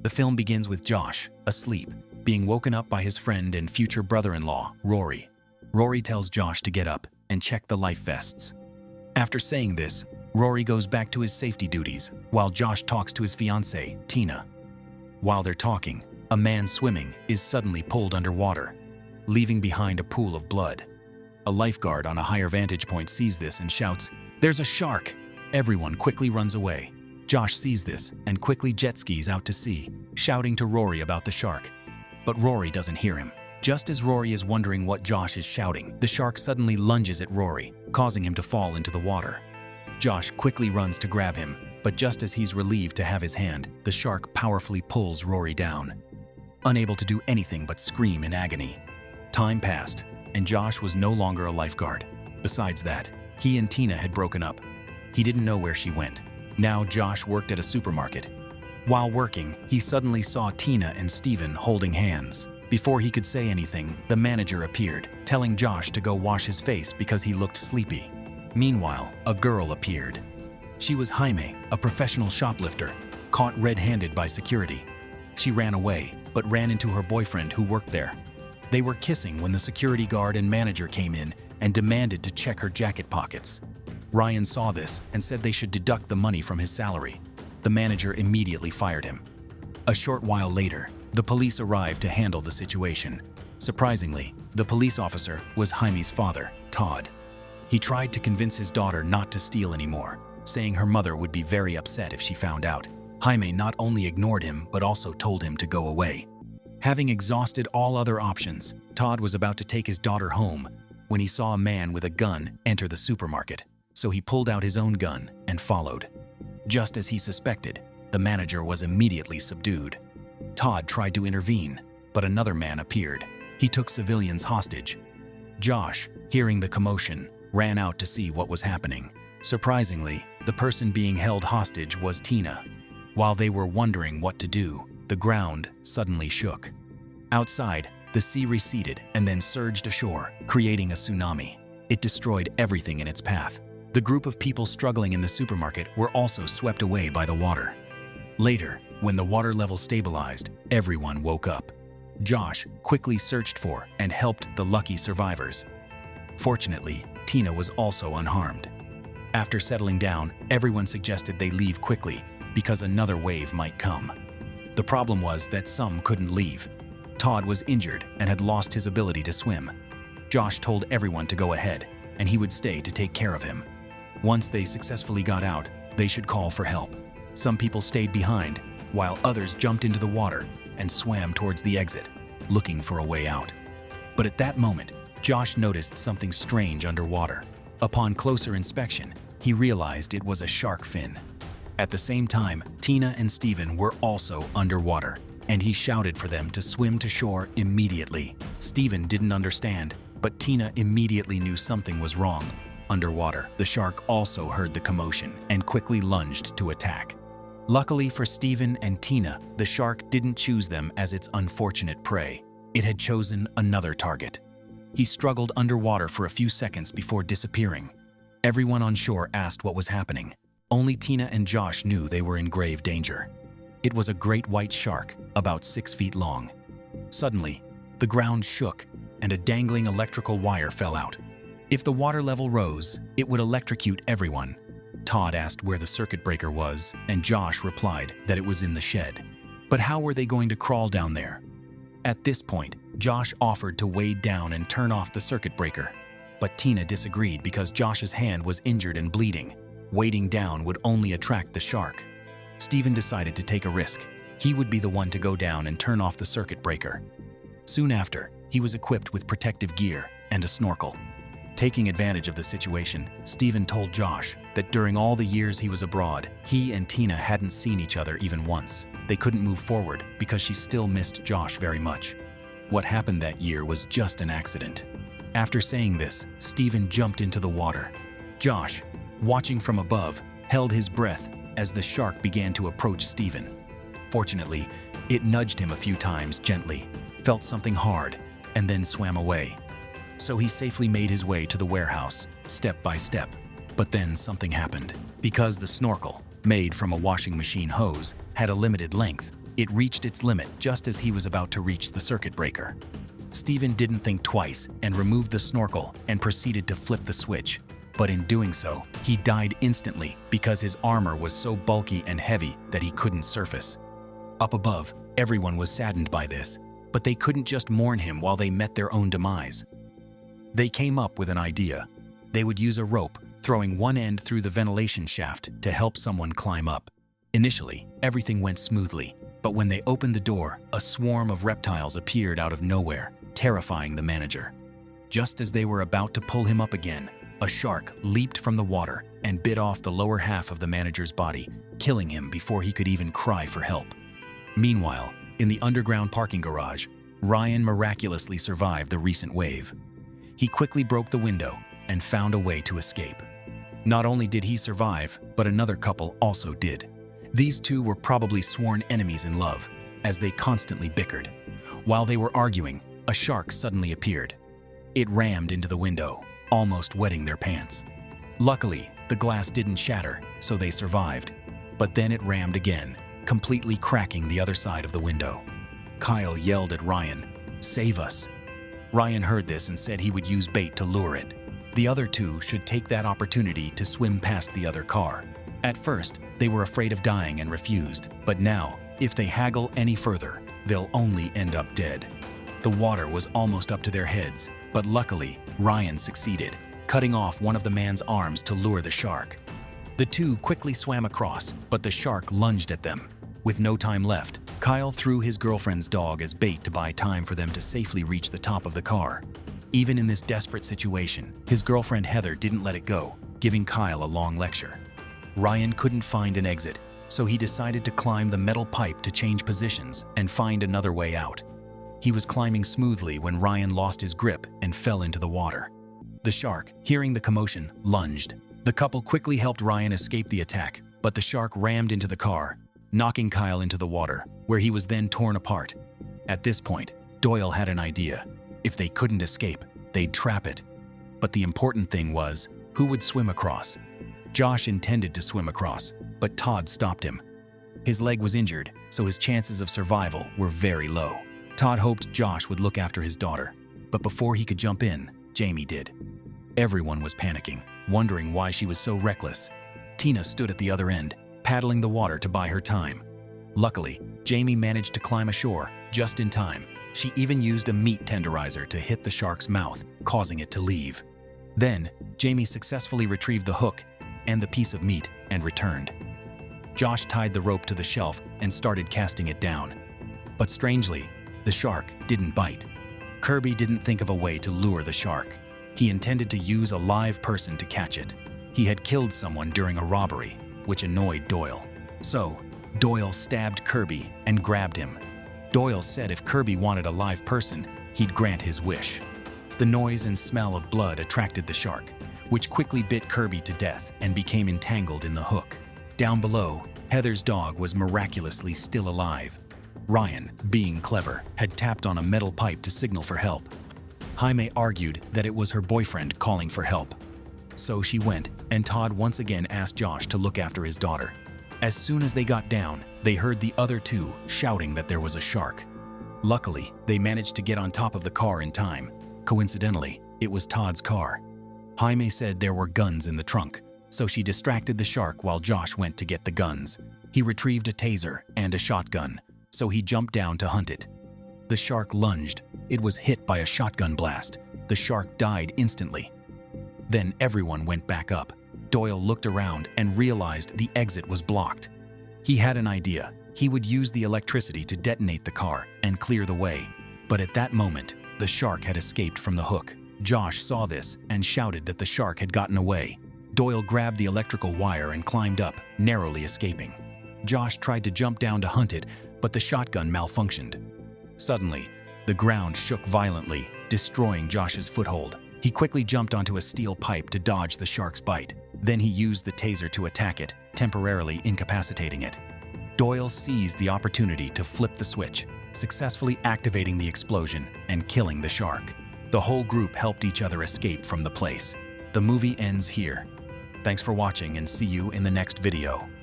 The film begins with Josh, asleep, being woken up by his friend and future brother-in-law, Rory. Rory tells Josh to get up and check the life vests. After saying this, Rory goes back to his safety duties while Josh talks to his fiancée, Tina. While they're talking, a man swimming is suddenly pulled underwater, leaving behind a pool of blood. A lifeguard on a higher vantage point sees this and shouts, "There's a shark!" Everyone quickly runs away. Josh sees this and quickly jet skis out to sea, shouting to Rory about the shark. But Rory doesn't hear him. Just as Rory is wondering what Josh is shouting, the shark suddenly lunges at Rory, causing him to fall into the water. Josh quickly runs to grab him, but just as he's relieved to have his hand, the shark powerfully pulls Rory down. Unable to do anything but scream in agony. Time passed, and Josh was no longer a lifeguard. Besides that, he and Tina had broken up. He didn't know where she went. Now Josh worked at a supermarket. While working, he suddenly saw Tina and Steven holding hands. Before he could say anything, the manager appeared, telling Josh to go wash his face because he looked sleepy. Meanwhile, a girl appeared. She was Jaime, a professional shoplifter, caught red-handed by security. She ran away, but ran into her boyfriend who worked there. They were kissing when the security guard and manager came in and demanded to check her jacket pockets. Ryan saw this and said they should deduct the money from his salary. The manager immediately fired him. A short while later, the police arrived to handle the situation. Surprisingly, the police officer was Jaime's father, Todd. He tried to convince his daughter not to steal anymore, saying her mother would be very upset if she found out. Jaime not only ignored him, but also told him to go away. Having exhausted all other options, Todd was about to take his daughter home when he saw a man with a gun enter the supermarket, so he pulled out his own gun and followed. Just as he suspected, the manager was immediately subdued. Todd tried to intervene, but another man appeared. He took civilians hostage. Josh, hearing the commotion, ran out to see what was happening. Surprisingly, the person being held hostage was Tina. While they were wondering what to do, the ground suddenly shook. Outside, the sea receded and then surged ashore, creating a tsunami. It destroyed everything in its path. The group of people struggling in the supermarket were also swept away by the water. Later, when the water level stabilized, everyone woke up. Josh quickly searched for and helped the lucky survivors. Fortunately, Tina was also unharmed. After settling down, everyone suggested they leave quickly because another wave might come. The problem was that some couldn't leave. Todd was injured and had lost his ability to swim. Josh told everyone to go ahead, and he would stay to take care of him. Once they successfully got out, they should call for help. Some people stayed behind, while others jumped into the water and swam towards the exit, looking for a way out. But at that moment, Josh noticed something strange underwater. Upon closer inspection, he realized it was a shark fin. At the same time, Tina and Steven were also underwater, and he shouted for them to swim to shore immediately. Steven didn't understand, but Tina immediately knew something was wrong. Underwater, the shark also heard the commotion and quickly lunged to attack. Luckily for Steven and Tina, the shark didn't choose them as its unfortunate prey. It had chosen another target. He struggled underwater for a few seconds before disappearing. Everyone on shore asked what was happening. Only Tina and Josh knew they were in grave danger. It was a great white shark, about 6 feet long. Suddenly, the ground shook and a dangling electrical wire fell out. If the water level rose, it would electrocute everyone. Todd asked where the circuit breaker was, and Josh replied that it was in the shed. But how were they going to crawl down there? At this point, Josh offered to wade down and turn off the circuit breaker. But Tina disagreed because Josh's hand was injured and bleeding. Wading down would only attract the shark. Steven decided to take a risk. He would be the one to go down and turn off the circuit breaker. Soon after, he was equipped with protective gear and a snorkel. Taking advantage of the situation, Steven told Josh that during all the years he was abroad, he and Tina hadn't seen each other even once. They couldn't move forward because she still missed Josh very much. What happened that year was just an accident. After saying this, Steven jumped into the water. Josh, watching from above, held his breath as the shark began to approach Steven. Fortunately, it nudged him a few times gently, felt something hard, and then swam away. So he safely made his way to the warehouse, step by step. But then something happened. Because the snorkel, made from a washing machine hose, had a limited length, It reached its limit just as he was about to reach the circuit breaker. Steven didn't think twice and removed the snorkel and proceeded to flip the switch. But in doing so, he died instantly because his armor was so bulky and heavy that he couldn't surface. Up above, everyone was saddened by this, but they couldn't just mourn him while they met their own demise. They came up with an idea. They would use a rope, throwing one end through the ventilation shaft to help someone climb up. Initially, everything went smoothly, but when they opened the door, a swarm of reptiles appeared out of nowhere, terrifying the manager. Just as they were about to pull him up again, a shark leaped from the water and bit off the lower half of the manager's body, killing him before he could even cry for help. Meanwhile, in the underground parking garage, Ryan miraculously survived the recent wave. He quickly broke the window and found a way to escape. Not only did he survive, but another couple also did. These two were probably sworn enemies in love, as they constantly bickered. While they were arguing, a shark suddenly appeared. It rammed into the window, almost wetting their pants. Luckily, the glass didn't shatter, so they survived. But then it rammed again, completely cracking the other side of the window. Kyle yelled at Ryan, "Save us!" Ryan heard this and said he would use bait to lure it. The other two should take that opportunity to swim past the other car. At first, they were afraid of dying and refused, but now, if they haggle any further, they'll only end up dead. The water was almost up to their heads, but luckily, Ryan succeeded, cutting off one of the man's arms to lure the shark. The two quickly swam across, but the shark lunged at them. With no time left, Kyle threw his girlfriend's dog as bait to buy time for them to safely reach the top of the car. Even in this desperate situation, his girlfriend Heather didn't let it go, giving Kyle a long lecture. Ryan couldn't find an exit, so he decided to climb the metal pipe to change positions and find another way out. He was climbing smoothly when Ryan lost his grip and fell into the water. The shark, hearing the commotion, lunged. The couple quickly helped Ryan escape the attack, but the shark rammed into the car, knocking Kyle into the water, where he was then torn apart. At this point, Doyle had an idea. If they couldn't escape, they'd trap it. But the important thing was, who would swim across? Josh intended to swim across, but Todd stopped him. His leg was injured, so his chances of survival were very low. Todd hoped Josh would look after his daughter, but before he could jump in, Jamie did. Everyone was panicking, wondering why she was so reckless. Tina stood at the other end, paddling the water to buy her time. Luckily, Jamie managed to climb ashore just in time. She even used a meat tenderizer to hit the shark's mouth, causing it to leave. Then, Jamie successfully retrieved the hook and the piece of meat and returned. Josh tied the rope to the shelf and started casting it down. But strangely, the shark didn't bite. Kirby didn't think of a way to lure the shark. He intended to use a live person to catch it. He had killed someone during a robbery, which annoyed Doyle. So, Doyle stabbed Kirby and grabbed him. Doyle said if Kirby wanted a live person, he'd grant his wish. The noise and smell of blood attracted the shark, which quickly bit Kirby to death and became entangled in the hook. Down below, Heather's dog was miraculously still alive. Ryan, being clever, had tapped on a metal pipe to signal for help. Jaime argued that it was her boyfriend calling for help. So she went, and Todd once again asked Josh to look after his daughter. As soon as they got down, they heard the other two shouting that there was a shark. Luckily, they managed to get on top of the car in time. Coincidentally, it was Todd's car. Jaime said there were guns in the trunk, so she distracted the shark while Josh went to get the guns. He retrieved a taser and a shotgun, so he jumped down to hunt it. The shark lunged. It was hit by a shotgun blast. The shark died instantly. Then everyone went back up. Doyle looked around and realized the exit was blocked. He had an idea. He would use the electricity to detonate the car and clear the way. But at that moment, the shark had escaped from the hook. Josh saw this and shouted that the shark had gotten away. Doyle grabbed the electrical wire and climbed up, narrowly escaping. Josh tried to jump down to hunt it, but the shotgun malfunctioned. Suddenly, the ground shook violently, destroying Josh's foothold. He quickly jumped onto a steel pipe to dodge the shark's bite. Then he used the taser to attack it, temporarily incapacitating it. Doyle seized the opportunity to flip the switch, successfully activating the explosion and killing the shark. The whole group helped each other escape from the place. The movie ends here. Thanks for watching and see you in the next video.